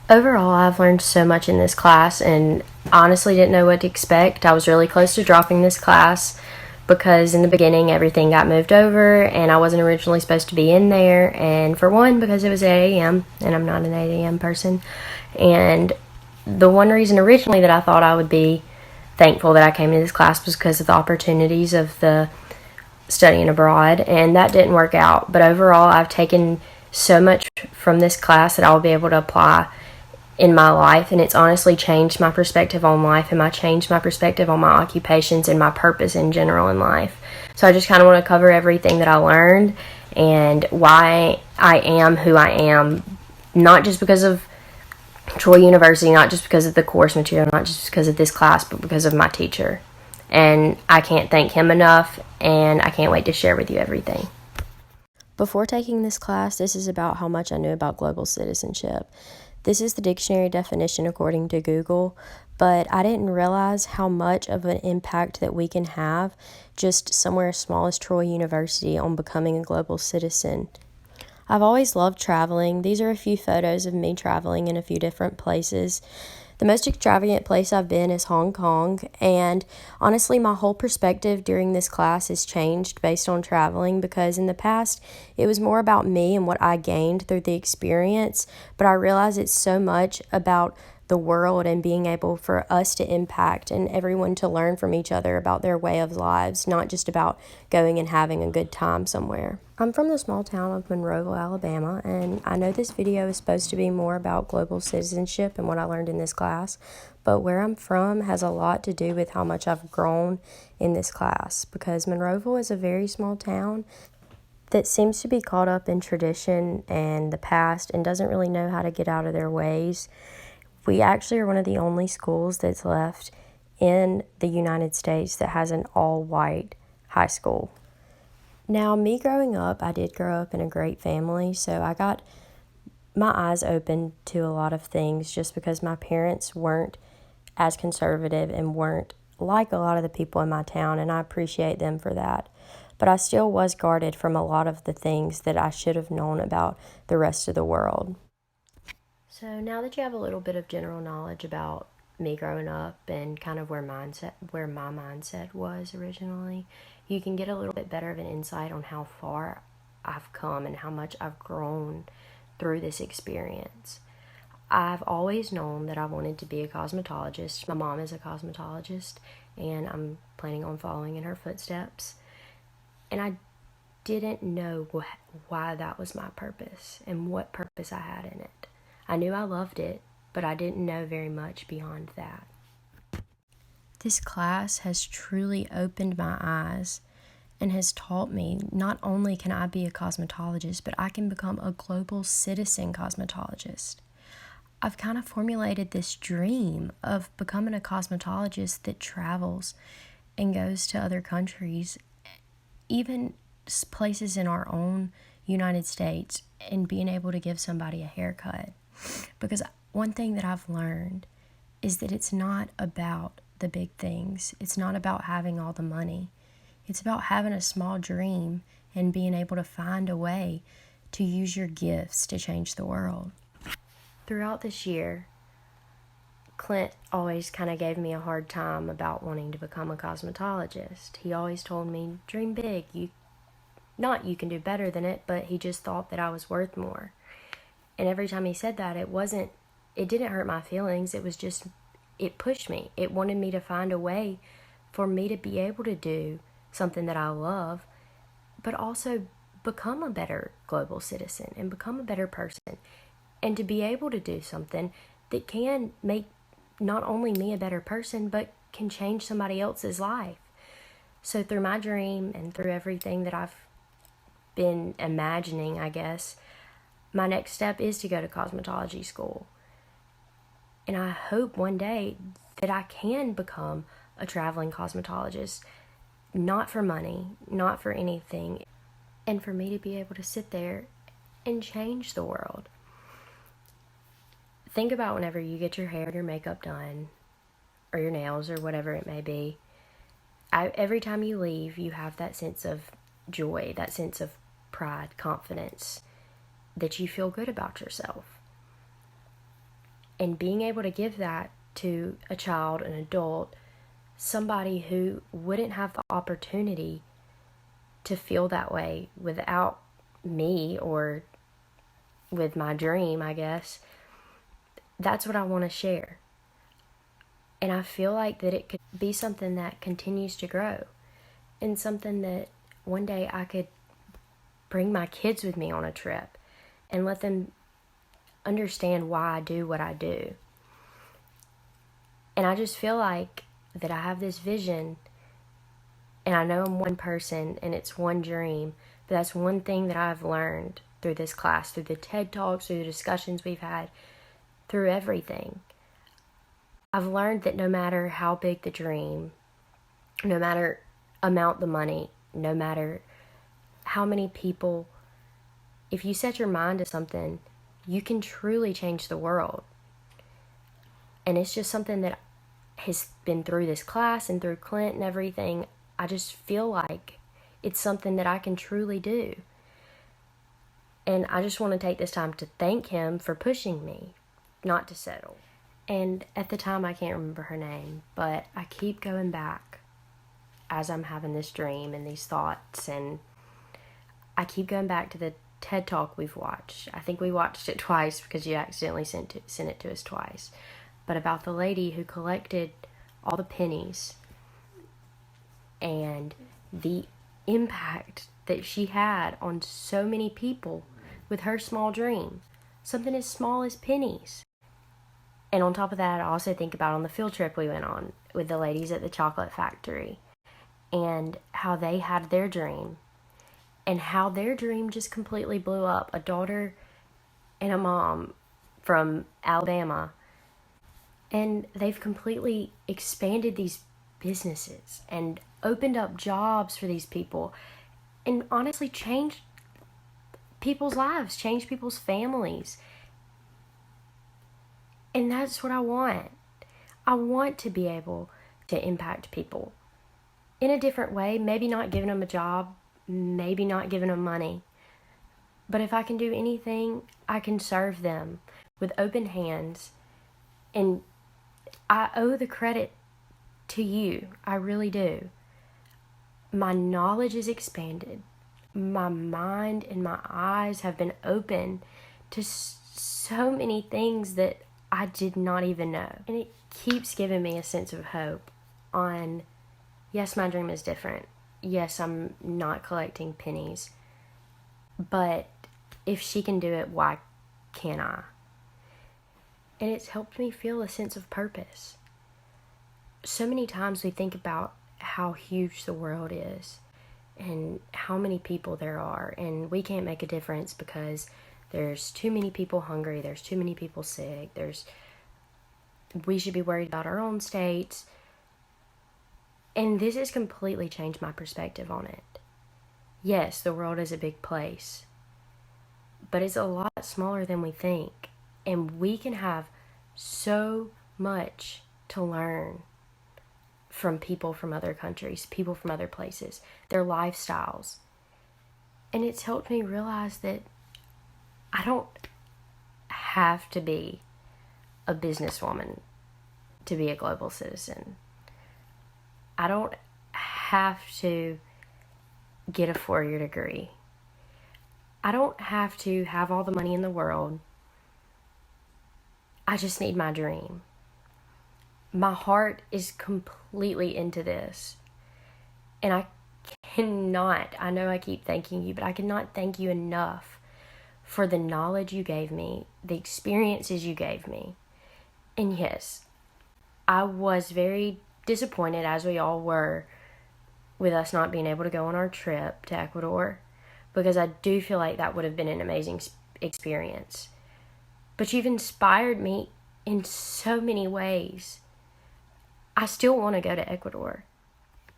Overall, I've learned so much in this class and honestly didn't know what to expect. I was really close to dropping this class because in the beginning everything got moved over and I wasn't originally supposed to be in there. And for one, because it was 8 a.m. and I'm not an 8 a.m. person. And the one reason originally that I thought I would be thankful that I came to this class was because of the opportunities of the studying abroad, and that didn't work out. But overall, I've taken so much from this class that I will be able to apply in my life, and it's honestly changed my perspective on life and changed my perspective on my occupations and my purpose in general in life. So I just kind of want to cover everything that I learned and why I am who I am, not just because of Troy University, not just because of the course material, not just because of this class, but because of my teacher. And I can't thank him enough, and I can't wait to share with you everything. Before taking this class, this is about how much I knew about global citizenship. This is the dictionary definition according to Google, but I didn't realize how much of an impact that we can have just somewhere as small as Troy University on becoming a global citizen. I've always loved traveling. These are a few photos of me traveling in a few different places. The most extravagant place I've been is Hong Kong, and honestly, my whole perspective during this class has changed based on traveling because in the past, it was more about me and what I gained through the experience, but I realize it's so much about the world and being able for us to impact and everyone to learn from each other about their way of lives, not just about going and having a good time somewhere. I'm from the small town of Monroeville, Alabama, and I know this video is supposed to be more about global citizenship and what I learned in this class, but where I'm from has a lot to do with how much I've grown in this class because Monroeville is a very small town that seems to be caught up in tradition and the past and doesn't really know how to get out of their ways. We actually are one of the only schools that's left in the United States that has an all-white high school. Now, me growing up, I did grow up in a great family, so I got my eyes open to a lot of things just because my parents weren't as conservative and weren't like a lot of the people in my town, and I appreciate them for that. But I still was guarded from a lot of the things that I should have known about the rest of the world. So now that you have a little bit of general knowledge about me growing up and kind of where my mindset was originally, you can get a little bit better of an insight on how far I've come and how much I've grown through this experience. I've always known that I wanted to be a cosmetologist. My mom is a cosmetologist, and I'm planning on following in her footsteps. And I didn't know why that was my purpose and what purpose I had in it. I knew I loved it, but I didn't know very much beyond that. This class has truly opened my eyes and has taught me not only can I be a cosmetologist, but I can become a global citizen cosmetologist. I've kind of formulated this dream of becoming a cosmetologist that travels and goes to other countries, even places in our own United States, and being able to give somebody a haircut. Because one thing that I've learned is that it's not about the big things. It's not about having all the money. It's about having a small dream and being able to find a way to use your gifts to change the world. Throughout this year, Clint always kind of gave me a hard time about wanting to become a cosmetologist. He always told me, dream big. You can do better than it, but he just thought that I was worth more. And every time he said that, it didn't hurt my feelings. It pushed me. It wanted me to find a way for me to be able to do something that I love, but also become a better global citizen and become a better person, and to be able to do something that can make not only me a better person, but can change somebody else's life. So through my dream and through everything that I've been imagining, I guess, my next step is to go to cosmetology school. And I hope one day that I can become a traveling cosmetologist, not for money, not for anything, and for me to be able to sit there and change the world. Think about whenever you get your hair, your makeup done, or your nails, or whatever it may be. Every time you leave, you have that sense of joy, that sense of pride, confidence, that you feel good about yourself. And being able to give that to a child, an adult, somebody who wouldn't have the opportunity to feel that way without me or with my dream, I guess, that's what I want to share. And I feel like that it could be something that continues to grow, and something that one day I could bring my kids with me on a trip and let them understand why I do what I do. And I just feel like that I have this vision, and I know I'm one person and it's one dream, but that's one thing that I've learned through this class, through the TED Talks, through the discussions we've had, through everything. I've learned that no matter how big the dream, no matter amount the money, no matter how many people, if you set your mind to something, you can truly change the world. And it's just something that has been through this class and through Clint and everything. I just feel like it's something that I can truly do. And I just want to take this time to thank him for pushing me not to settle. And at the time, I can't remember her name, but I keep going back as I'm having this dream and these thoughts, and I keep going back to the TED Talk we've watched. I think we watched it twice because you accidentally sent it to us twice. But about the lady who collected all the pennies and the impact that she had on so many people with her small dream. Something as small as pennies. And on top of that, I also think about on the field trip we went on with the ladies at the chocolate factory, and how they had their dream, and how their dream just completely blew up. A daughter and a mom from Alabama, and they've completely expanded these businesses and opened up jobs for these people, and honestly changed people's lives, changed people's families. And that's what I want. I want to be able to impact people in a different way, maybe not giving them a job, maybe not giving them money. But if I can do anything, I can serve them with open hands. And I owe the credit to you. I really do. My knowledge is expanded. My mind and my eyes have been open to so many things that I did not even know. And it keeps giving me a sense of hope on, yes, my dream is different. Yes, I'm not collecting pennies. But if she can do it, why can't I? And it's helped me feel a sense of purpose. So many times we think about how huge the world is and how many people there are, and we can't make a difference because there's too many people hungry, there's too many people sick, we should be worried about our own states. And this has completely changed my perspective on it. Yes, the world is a big place, but it's a lot smaller than we think. And we can have so much to learn from people from other countries, people from other places, their lifestyles. And it's helped me realize that I don't have to be a businesswoman to be a global citizen. I don't have to get a 4-year degree. I don't have to have all the money in the world. I just need my dream. My heart is completely into this. And I know I keep thanking you, but I cannot thank you enough for the knowledge you gave me, the experiences you gave me. And yes, I was very disappointed, as we all were, with us not being able to go on our trip to Ecuador, because I do feel like that would have been an amazing experience. But you've inspired me in so many ways. I still want to go to Ecuador.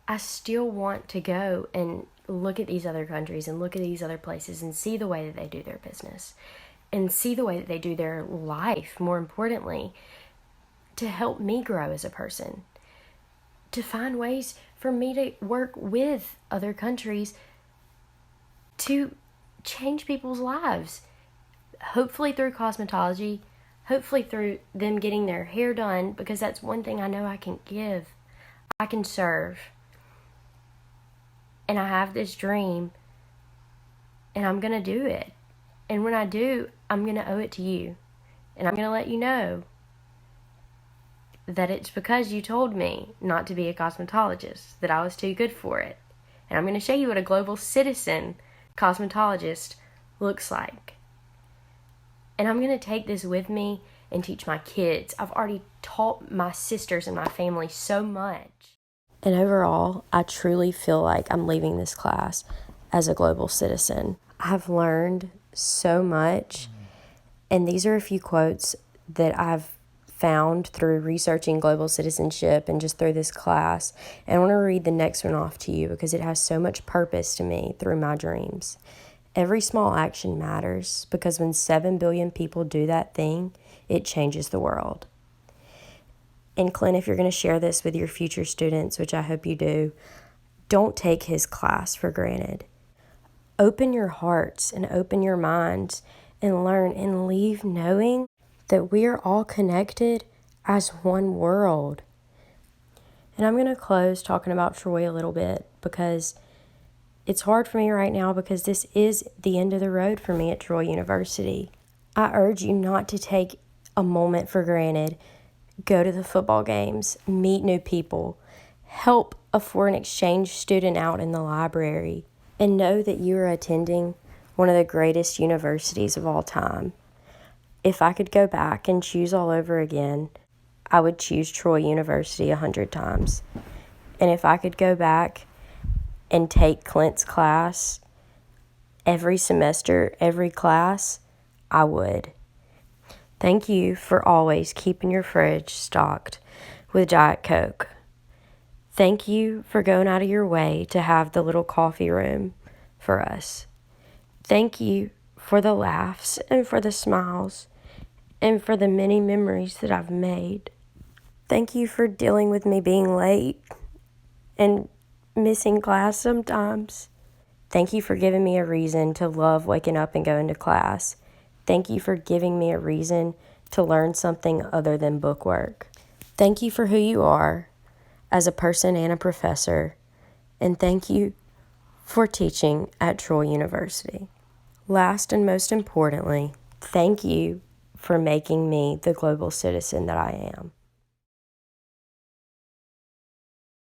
I still want to go and look at these other countries and look at these other places and see the way that they do their business and see the way that they do their life, more importantly, to help me grow as a person, to find ways for me to work with other countries to change people's lives, hopefully through cosmetology, hopefully through them getting their hair done, because that's one thing I know I can give. I can serve. And I have this dream, and I'm going to do it. And when I do, I'm going to owe it to you. And I'm going to let you know that it's because you told me not to be a cosmetologist, that I was too good for it. And I'm going to show you what a global citizen cosmetologist looks like. And I'm going to take this with me and teach my kids. I've already taught my sisters and my family so much. And overall, I truly feel like I'm leaving this class as a global citizen. I've learned so much, and these are a few quotes that I've found through researching global citizenship and just through this class. And I want to read the next one off to you because it has so much purpose to me through my dreams. Every small action matters because when 7 billion people do that thing, it changes the world. And Clint, if you're going to share this with your future students, which I hope you do, don't take his class for granted. Open your hearts and open your minds and learn and leave knowing that we are all connected as one world. And I'm going to close talking about Troy a little bit because it's hard for me right now because this is the end of the road for me at Troy University. I urge you not to take a moment for granted. Go to the football games, meet new people, help a foreign exchange student out in the library, and know that you are attending one of the greatest universities of all time. If I could go back and choose all over again, I would choose Troy University 100 times. And if I could go back and take Clint's class every semester, every class, I would. Thank you for always keeping your fridge stocked with Diet Coke. Thank you for going out of your way to have the little coffee room for us. Thank you for the laughs and for the smiles and for the many memories that I've made. Thank you for dealing with me being late and missing class sometimes. Thank you for giving me a reason to love waking up and going to class. Thank you for giving me a reason to learn something other than bookwork. Thank you for who you are as a person and a professor. And thank you for teaching at Troy University. Last and most importantly, thank you for making me the global citizen that I am.